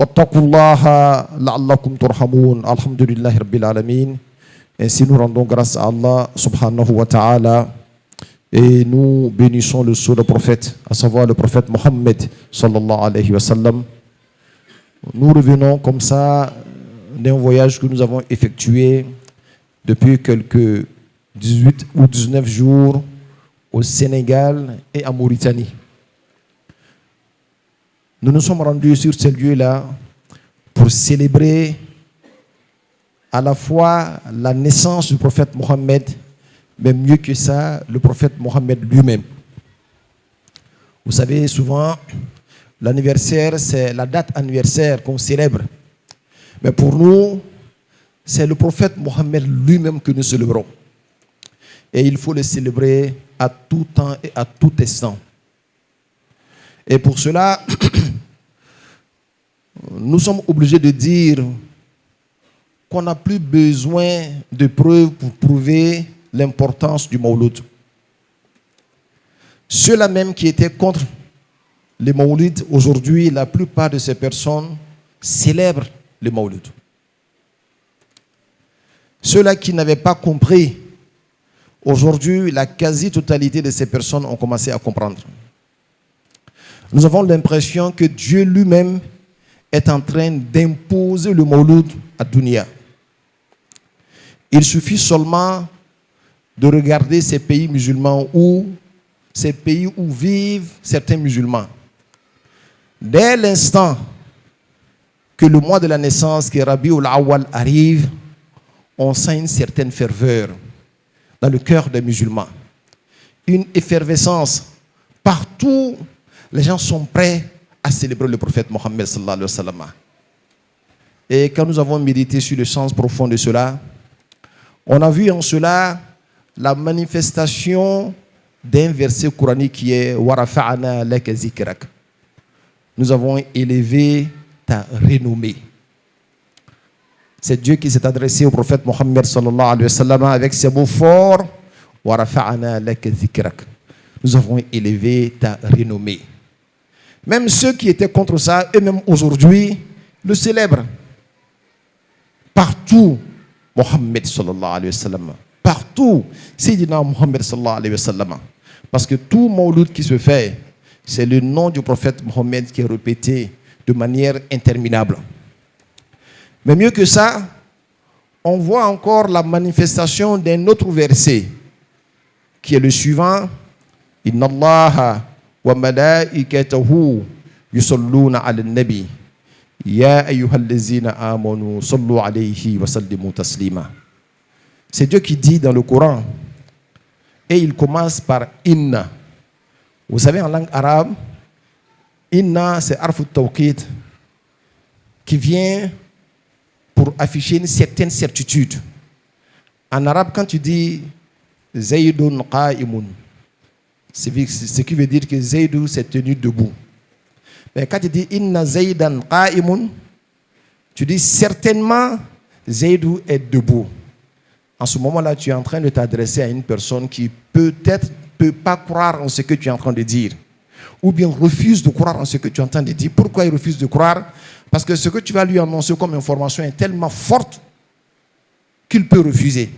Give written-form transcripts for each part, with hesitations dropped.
واتقوا الله لعلكم ترحمون. Alhamdulillahi Rabbil Alamin. Ainsi nous rendons grâce à Allah subhanahu wa ta'ala et nous bénissons le sceau de prophète, à savoir le prophète Mohammed sallallahu alayhi wa sallam. Nous revenons comme ça d'un voyage que nous avons effectué depuis quelques 18 ou 19 jours au Sénégal et en Mauritanie. Nous nous sommes rendus sur ces lieux-là pour célébrer à la fois la naissance du prophète Mohammed, mais mieux que ça, le prophète Mohammed lui-même. Vous savez, souvent, l'anniversaire, c'est la date anniversaire qu'on célèbre. Mais pour nous, c'est le prophète Mohammed lui-même que nous célébrons. Et il faut le célébrer à tout temps et à tout instant. Et pour cela, nous sommes obligés de dire qu'on n'a plus besoin de preuves pour prouver l'importance du Mawlud. Ceux-là même qui étaient contre le Mawlid, aujourd'hui, la plupart de ces personnes célèbrent le Mawlid. Ceux-là qui n'avaient pas compris, aujourd'hui, la quasi-totalité de ces personnes ont commencé à comprendre. Nous avons l'impression que Dieu lui-même est en train d'imposer le Mawlud à Dunia. Il suffit seulement de regarder ces pays musulmans ou ces pays où vivent certains musulmans. Dès l'instant que le mois de la naissance, que Rabiul Awwal arrive, on sent une certaine ferveur dans le cœur des musulmans. Une effervescence. Partout, les gens sont prêts à célébrer le prophète Mohammed sallallahu alayhi wa sallam. Et quand nous avons médité sur le sens profond de cela, on a vu en cela la manifestation d'un verset coranique qui est Warafa'ana laka zikrak. Nous avons élevé ta renommée. C'est Dieu qui s'est adressé au prophète Mohammed sallallahu alayhi wa sallam avec ces mots forts Warafa'ana laka zikrak. Nous avons élevé ta renommée. Même ceux qui étaient contre ça, eux-mêmes aujourd'hui, le célèbrent. Partout, Mohammed sallallahu alayhi wa sallam. Partout, Sayyidina Mohammed sallallahu alayhi wa sallam. Parce que tout Mawlud qui se fait, c'est le nom du prophète Mohammed qui est répété de manière interminable. Mais mieux que ça, on voit encore la manifestation d'un autre verset qui est le suivant. Inna Allah wa malaikatahu yusalluna ala nabi ya ayyuhallazina amanu sallu alayhi wa sallimu taslima. C'est Dieu qui dit dans le Coran, et il commence par inna. Vous savez, en langue arabe, inna c'est arfu tawqid qui vient pour afficher une certaine certitude. En arabe, quand tu dis zaydun qa'imun, ce qui veut dire que Zaydou s'est tenu debout. Mais quand tu dis inna Zaydan qa'imun, tu dis certainement Zaydou est debout. En ce moment-là, tu es en train de t'adresser à une personne qui peut-être ne peut pas croire en ce que tu es en train de dire. Ou bien refuse de croire en ce que tu es en train de dire. Pourquoi il refuse de croire? Parce que ce que tu vas lui annoncer comme information est tellement forte qu'il peut refuser.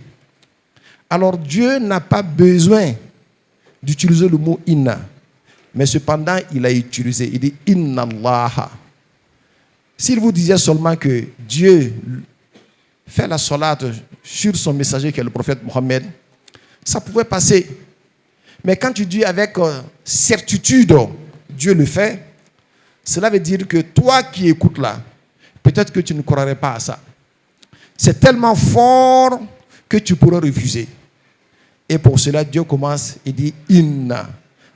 Alors Dieu n'a pas besoin d'utiliser le mot inna. Mais cependant, il a utilisé. Il dit inna Allah. S'il vous disait seulement que Dieu fait la salat sur son messager qui est le prophète Mohammed, ça pouvait passer. Mais quand tu dis avec certitude, Dieu le fait, cela veut dire que toi qui écoutes là, peut-être que tu ne croirais pas à ça. C'est tellement fort que tu pourrais refuser. Et pour cela, Dieu commence et dit inna,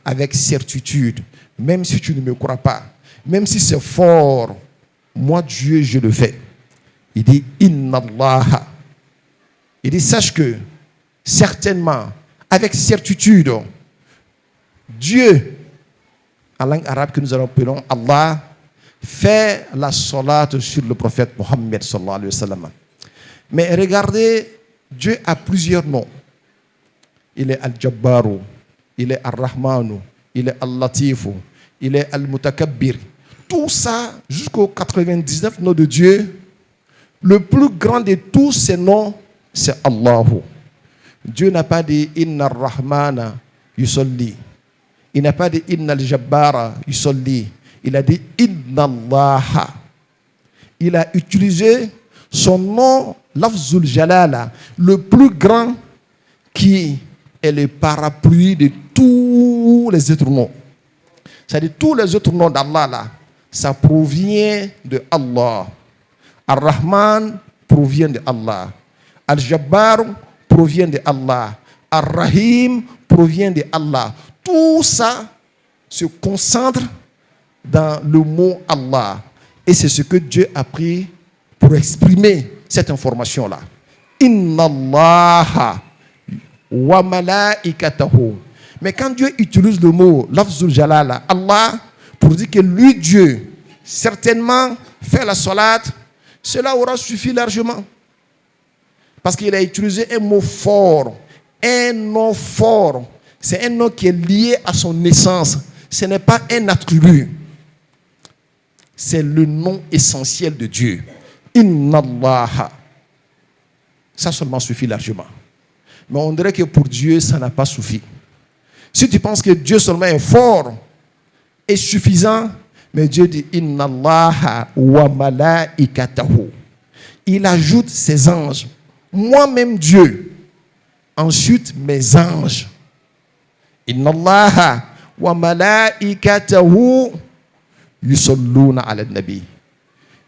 avec certitude, même si tu ne me crois pas, même si c'est fort, moi Dieu, je le fais. Il dit inna Allah. Il dit sache que certainement, avec certitude, Dieu, en langue arabe que nous appelons Allah, fait la salat sur le prophète Mohammed sallallahu alayhi wa sallam. Mais regardez, Dieu a plusieurs noms. Il est Al-Jabbaru, il est Al-Rahmanu, il est Al-Latifu, il est Al-Mutakabbir. tout ça, jusqu'au 99 noms de Dieu, le plus grand de tous ces noms, c'est Allah. Dieu n'a pas dit Inna ar-Rahmana yusalli. Il n'a pas dit Inna al-Jabbara yusalli. Il a dit Inna Allah. Il a utilisé son nom, Lafzul Jalala, le plus grand, qui est le parapluie de tous les autres noms. C'est-à-dire tous les autres noms d'Allah, là, ça provient de Allah. Ar-Rahman provient de Allah. Al-Jabbar provient de Allah. Ar-Rahim provient de Allah. Tout ça se concentre dans le mot Allah. Et c'est ce que Dieu a pris pour exprimer cette information-là. Inna Allah wa malaikatahu. Mais quand Dieu utilise le mot Lafzul Jalala, Allah, pour dire que lui, Dieu, certainement fait la salat, cela aura suffi largement. Parce qu'il a utilisé un mot fort, un nom fort. C'est un nom qui est lié à son essence. Ce n'est pas un attribut. C'est le nom essentiel de Dieu. Inna Allah. Ça seulement suffit largement. Mais on dirait que pour Dieu, ça n'a pas suffi. Si tu penses que Dieu seulement est fort et suffisant, mais Dieu dit Inna Allah wa malaikatahu. Il ajoute ses anges. Moi-même Dieu. Ensuite mes anges. Inna Allah wa malaikatahu yusalluna ala nabi.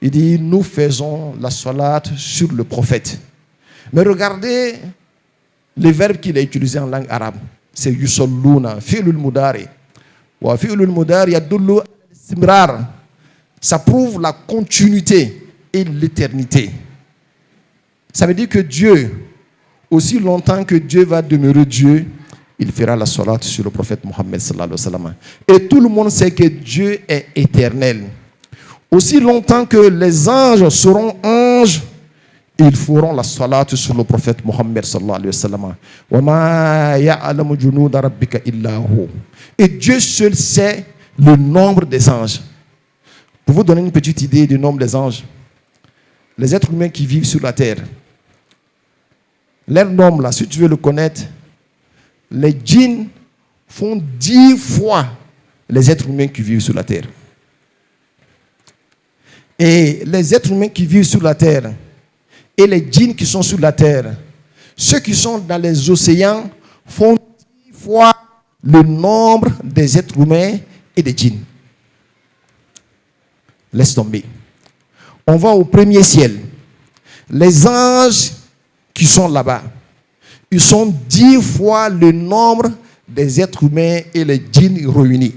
Il dit nous faisons la salat sur le prophète. Mais regardez le verbe qu'il a utilisé en langue arabe. C'est yusalluna, fi'lul mudari. Wa fi'lul mudari yadullu al-istimrar. Ça prouve la continuité et l'éternité. Ça veut dire que Dieu, aussi longtemps que Dieu va demeurer Dieu, il fera la salat sur le prophète Mohammed sallallahu alayhi wa sallam. Et tout le monde sait que Dieu est éternel. Aussi longtemps que les anges seront anges, ils feront la salat sur le prophète Mohammed sallallahu alayhi wa sallam. Wa ma ya'lamu junuda rabbika illa hu. Et Dieu seul sait le nombre des anges. Pour vous donner une petite idée du nombre des anges, les êtres humains qui vivent sur la terre, leur nombre là, si tu veux le connaître, les djinns font 10 fois les êtres humains qui vivent sur la terre. Et les êtres humains qui vivent sur la terre et les djinns qui sont sur la terre, ceux qui sont dans les océans font 10 fois le nombre des êtres humains et des djinns. Laisse tomber. On va au premier ciel. Les anges qui sont là-bas, ils sont 10 fois le nombre des êtres humains et les djinns réunis.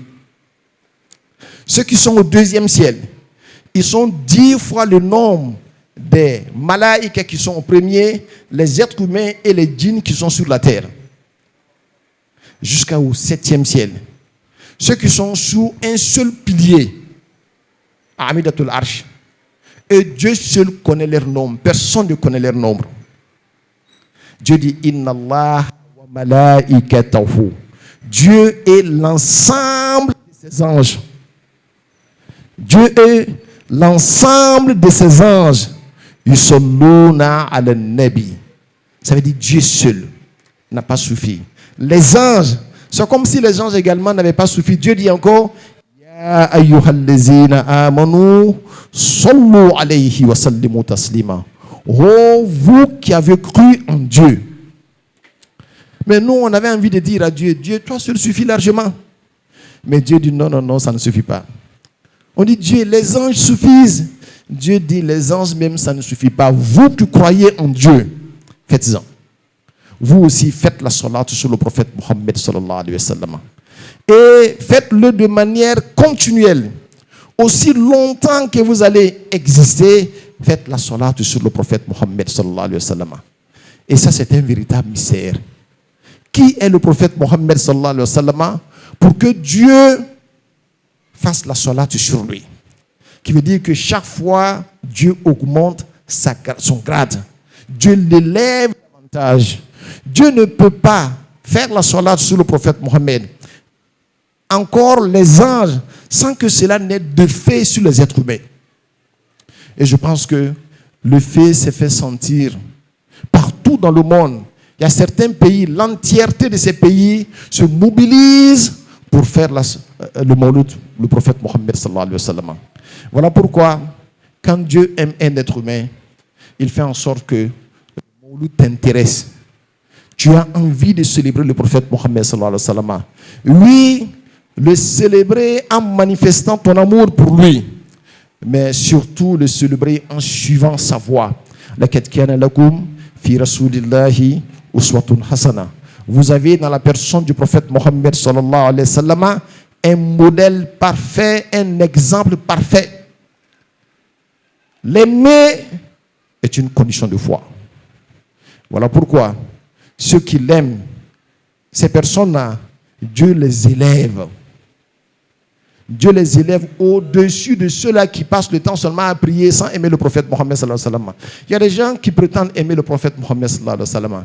Ceux qui sont au deuxième ciel, ils sont 10 fois le nombre des malaïkas qui sont au premier, les êtres humains et les djinns qui sont sur la terre. Jusqu'au 7e ciel. Ceux qui sont sous un seul pilier, Amidatul Arsh. Et Dieu seul connaît leur nombre. Personne ne connaît leur nombre. Dieu dit Inna Allah wa malaikatahu. Dieu est l'ensemble de ses anges. Dieu est l'ensemble de ses anges. Yusalluna ala nabi. Ça veut dire Dieu seul n'a pas suffi. Les anges, c'est comme si les anges également n'avaient pas suffi. Dieu dit encore Ya ayyuhallazina amanu sallu alayhi wa sallimu taslima. Oh, vous qui avez cru en Dieu. Mais nous, on avait envie de dire à Dieu, Dieu, toi seul suffit largement. Mais Dieu dit, non, non, non, ça ne suffit pas. On dit, Dieu, les anges suffisent. Dieu dit, les anges même, ça ne suffit pas. Vous qui croyez en Dieu, faites-en. Vous aussi, faites la salat sur le prophète Mohammed sallallahu alayhi wa sallam. Et faites-le de manière continuelle. Aussi longtemps que vous allez exister, faites la salat sur le prophète Mohammed sallallahu alayhi wa sallam. Et ça, c'est un véritable mystère. Qui est le prophète Mohammed sallallahu alayhi wa sallam pour que Dieu fasse la salat sur lui? Qui veut dire que chaque fois, Dieu augmente son grade. Dieu l'élève davantage. Dieu ne peut pas faire la salat sur le prophète Mohammed encore les anges sans que cela n'ait de fait sur les êtres humains. Et je pense que le fait s'est fait sentir partout dans le monde. Il y a certains pays, l'entièreté de ces pays se mobilise pour faire le mawlud, le prophète Mohammed sallallahu alayhi wa sallam. Voilà pourquoi, quand Dieu aime un être humain, il fait en sorte que le mawlud t'intéresse. Tu as envie de célébrer le prophète Mohammed sallallahu alayhi wa sallam. Oui, le célébrer en manifestant ton amour pour lui, mais surtout le célébrer en suivant sa voie. Laqad kana lakum fi rasulillahi uswatun hasana. Vous avez dans la personne du prophète Mohammed sallallahu alayhi wa sallam un modèle parfait, un exemple parfait. L'aimer est une condition de foi. Voilà pourquoi ceux qui l'aiment, ces personnes-là, Dieu les élève. Dieu les élève au-dessus de ceux-là qui passent le temps seulement à prier sans aimer le prophète Mohammed sallallahu alayhi wa sallam. Il y a des gens qui prétendent aimer le prophète Mohammed sallallahu alayhi wa sallam.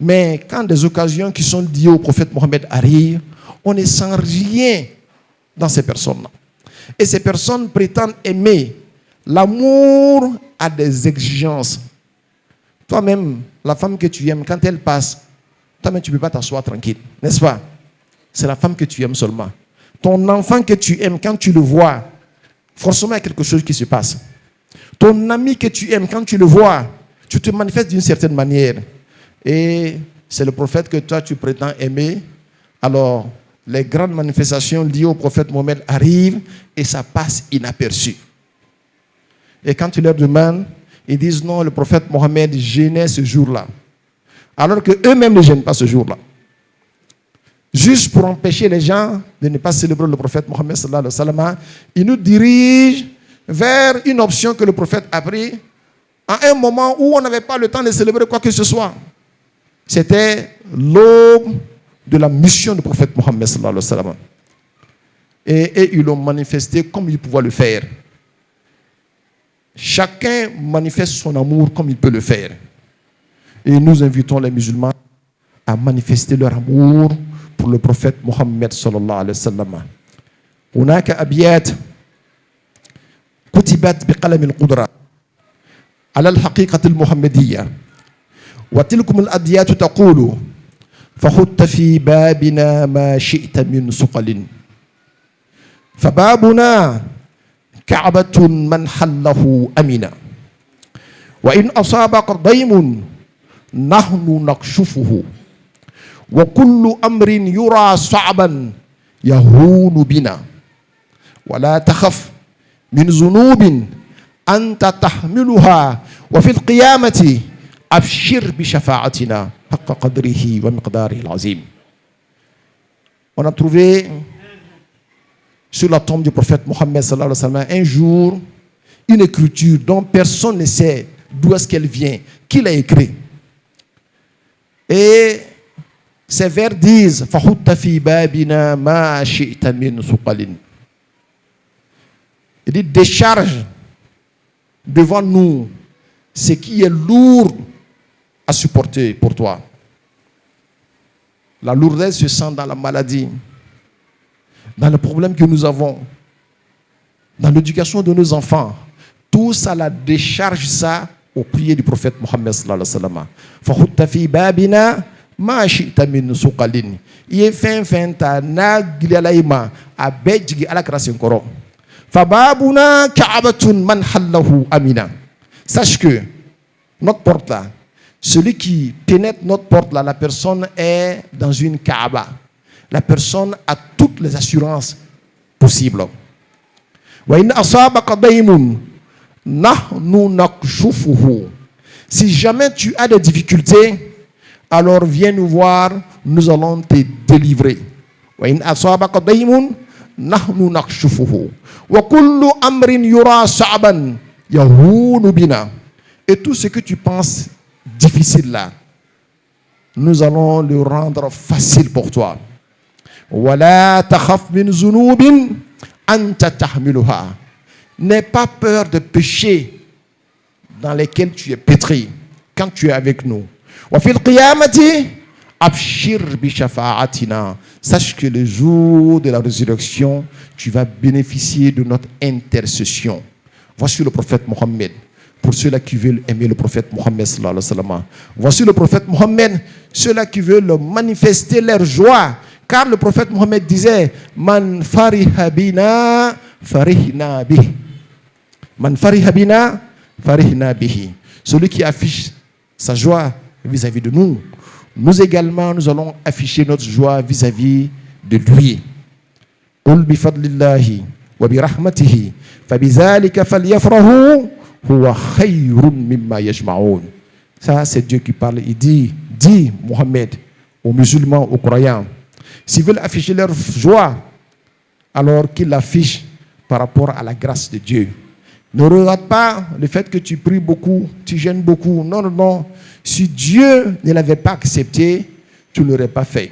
Mais quand des occasions qui sont liées au prophète Mohammed arrivent, on ne sent rien dans ces personnes-là. Et ces personnes prétendent aimer. L'amour a des exigences. Toi-même, la femme que tu aimes, quand elle passe, toi-même, tu ne peux pas t'asseoir tranquille, n'est-ce pas? C'est la femme que tu aimes seulement. Ton enfant que tu aimes, quand tu le vois, forcément, il y a quelque chose qui se passe. Ton ami que tu aimes, quand tu le vois, tu te manifestes d'une certaine manière. Et c'est le prophète que toi, tu prétends aimer. Alors, les grandes manifestations liées au prophète Mohammed arrivent et ça passe inaperçu. Et quand tu leur demandes, ils disent non, le prophète Mohammed gênait ce jour-là. Alors qu'eux-mêmes ne gênent pas ce jour-là. Juste pour empêcher les gens de ne pas célébrer le prophète Mohammed sallallahu alayhi wa sallam, ils nous dirigent vers une option que le prophète a prise à un moment où on n'avait pas le temps de célébrer quoi que ce soit. C'était l'aube de la mission du prophète Mohammed sallallahu alayhi wa sallam. Et ils l'ont manifesté comme ils pouvaient le faire. Chacun manifeste son amour comme il peut le faire. Et nous invitons les musulmans à manifester leur amour pour le prophète Mohammed sallallahu alayhi wa sallam. هناك أبيات كتبت بقلم القدرة على الحقيقة المحمدية وتلكم الأبيات تقول فخذت في بابنا ما شئت من سقل فبابنا كعبة من حله أمنا وإن أصابك ضيم نحن نكشفه وكل أمر يرى صعبا يهون بنا ولا تخف من ذنوب أنت تحملها وفي القيامة أبشر بشفاعتنا حق قدره ومقداره العظيم. On a trouvé sur la tombe du prophète Mohammed sallallahu alayhi wa sallam un jour une écriture dont personne ne sait d'où est-ce qu'elle vient, qui l'a écrit. Et ces vers disent فَخُطَّ فِي بَابِنَا مَا شِئْتَ مِنْ سُقَلٍ. Il dit décharge devant nous ce qui est lourd à supporter pour toi. La lourdeur se sent dans la maladie, dans le problème que nous avons, dans l'éducation de nos enfants. Tout ça, la décharge ça au pied du prophète Mohammed sallallahu alayhi wa sallam. فَخُطَّ فِي بَابِنَا مَا شِئْتَ مِنْ سُقَلٍ. Il est fin ta na gilialaima a bedjigi ala krasin koro. فَبَابُنَا كَعْبَةٌ مَنْ حَلَّهُ أَمِنًا. Sache que notre porte là, celui qui pénètre notre porte là, la personne est dans une Kaaba. La personne a toutes les assurances possibles. وَإِنْ أَصَابَكَ ضَيْمٌ نَحْنُ نَكْشُفُهُ. Si jamais tu as des difficultés, alors viens nous voir, nous allons te délivrer. وَإِنْ أَصَابَكَ ضَيْمٌ نَحْنُ نَكْشُفُهُ وَكُلُّ أَمْرٍ يُرَى صَعْبًا يَهُونُ بِنَا. Et tout ce que tu penses difficile là, nous allons le rendre facile pour toi. وَلَا تَخَفْ مِنْ ذُنُوبٍ أَنْتَ تَحْمِلُهَا. N'aie pas peur de péchés dans lesquels tu es pétri quand tu es avec nous. وَفِي الْقِيَامَةِ أَبْشِرْ بِشَفَاعَتِنَا. Sache que le jour de la résurrection, tu vas bénéficier de notre intercession. Voici le prophète Mohammed. Pour ceux-là qui veulent aimer le prophète Mohammed sallallahu alayhi wa sallam. Voici le prophète Mohammed, ceux-là qui veulent manifester leur joie. Car le prophète Mohammed disait, Man fariha bina, farihna bihi. Man fariha bina, farihna bihi. Celui qui affiche sa joie vis-à-vis de nous, nous également, nous allons afficher notre joie vis-à-vis de lui. Qul bi fadlillahi wa bi rahmatihi fa bizalika falyafrahu huwa khayrun mimma yajma'un. Ça, c'est Dieu qui parle. Il dit, dis Mohammed aux musulmans, aux croyants, s'ils veulent afficher leur joie, alors qu'ils l'affichent par rapport à la grâce de Dieu. Ne regarde pas le fait que tu pries beaucoup, tu jeûnes beaucoup. Non, non, non. Si Dieu ne l'avait pas accepté, tu ne l'aurais pas fait.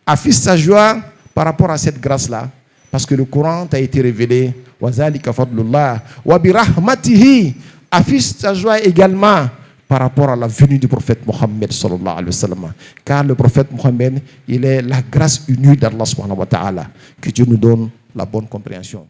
Affiche sa joie par rapport à cette grâce-là. Parce que le Coran t'a été révélé. Wazalika fadlullah wa bi rahmatihi. Affiche sa joie également par rapport à la venue du prophète Mohammed sallallahu alayhi wa sallam. Car le prophète Mohammed, il est la grâce unie d'Allah subhanahu wa ta'ala. Que Dieu nous donne la bonne compréhension.